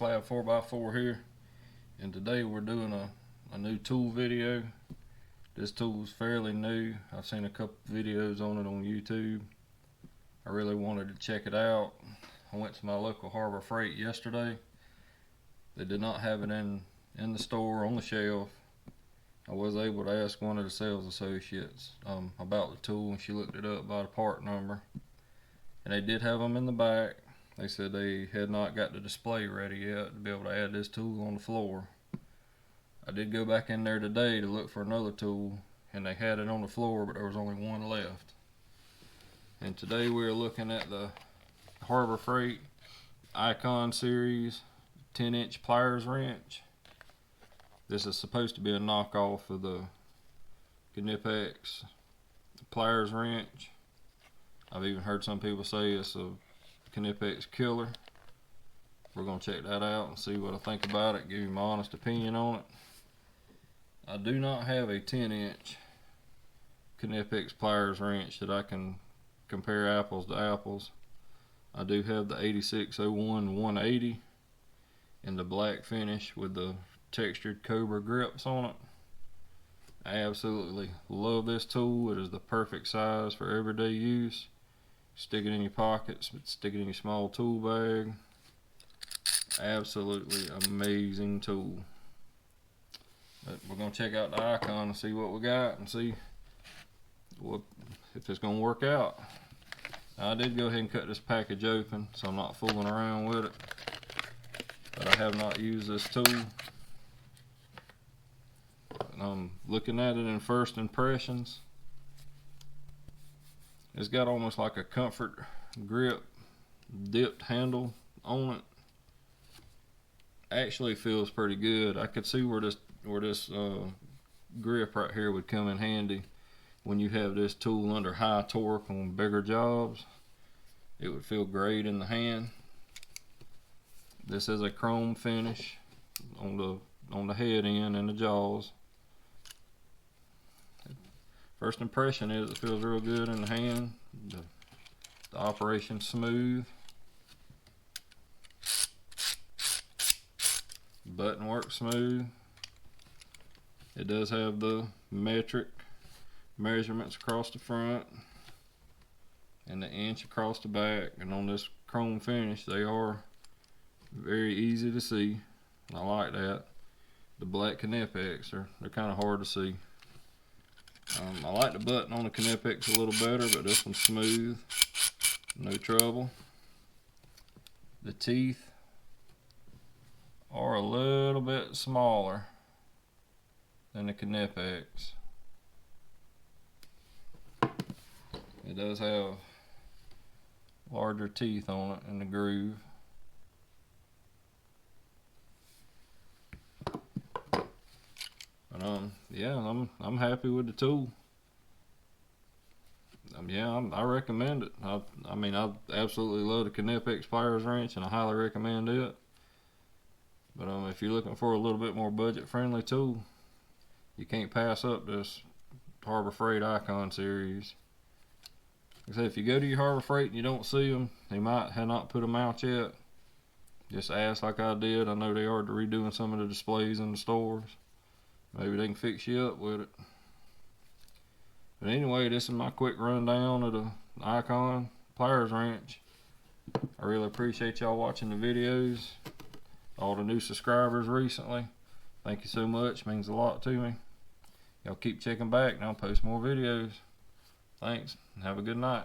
Slab 4x4 here, and today we're doing a new tool video. This tool is fairly new. I've seen a couple videos on it on YouTube. I really wanted to check it out. I went to my local Harbor Freight yesterday. They did not have it in the store on the shelf. I was able to ask one of the sales associates about the tool, and she looked it up by the part number, and they did have them in the back. They said they had not got the display ready yet to be able to add this tool on the floor. I did go back in there today to look for another tool, and they had it on the floor, but there was only one left. And today we're looking at the Harbor Freight Icon Series 10-inch Pliers wrench. This is supposed to be a knockoff of the Knipex Pliers wrench. I've even heard some people say it's a Knipex killer. We're going to check that out and see what I think about it, give you my honest opinion on it. I do not have a 10-inch Knipex Pliers wrench that I can compare apples to apples. I do have the 8601 180 in the black finish with the textured Cobra grips on it. I absolutely love this tool. It is the perfect size for everyday use. Stick it in your pockets, stick it in your small tool bag. Absolutely amazing tool. But we're going to check out the Icon and see what we got and see if it's going to work out. Now, I did go ahead and cut this package open, so I'm not fooling around with it. But I have not used this tool. And I'm looking at it in first impressions. It's got almost like a comfort grip dipped handle on it. Actually feels pretty good. I could see where this grip right here would come in handy when you have this tool under high torque on bigger jobs. It would feel great in the hand. This is a chrome finish on the head end and the jaws. First impression is it feels real good in the hand. The operation's smooth. Button works smooth. It does have the metric measurements across the front and the inch across the back, and on this chrome finish they are very easy to see. I like that. The black Knipex they're kind of hard to see. I like the button on the Knipex a little better, but this one's smooth, no trouble. The teeth are a little bit smaller than the Knipex. It does have larger teeth on it in the groove. But yeah, I'm happy with the tool. Yeah, I recommend it. I mean, I absolutely love the Knipex Pliers wrench, and I highly recommend it. But if you're looking for a little bit more budget-friendly tool, you can't pass up this Harbor Freight Icon Series. Like I said, if you go to your Harbor Freight and you don't see them, they might have not put them out yet. Just ask like I did. I know they are redoing some of the displays in the stores. Maybe they can fix you up with it. But anyway, this is my quick rundown of the Icon Pliers wrench. I really appreciate y'all watching the videos. All the new subscribers recently, thank you so much, means a lot to me. Y'all keep checking back and I'll post more videos. Thanks, and have a good night.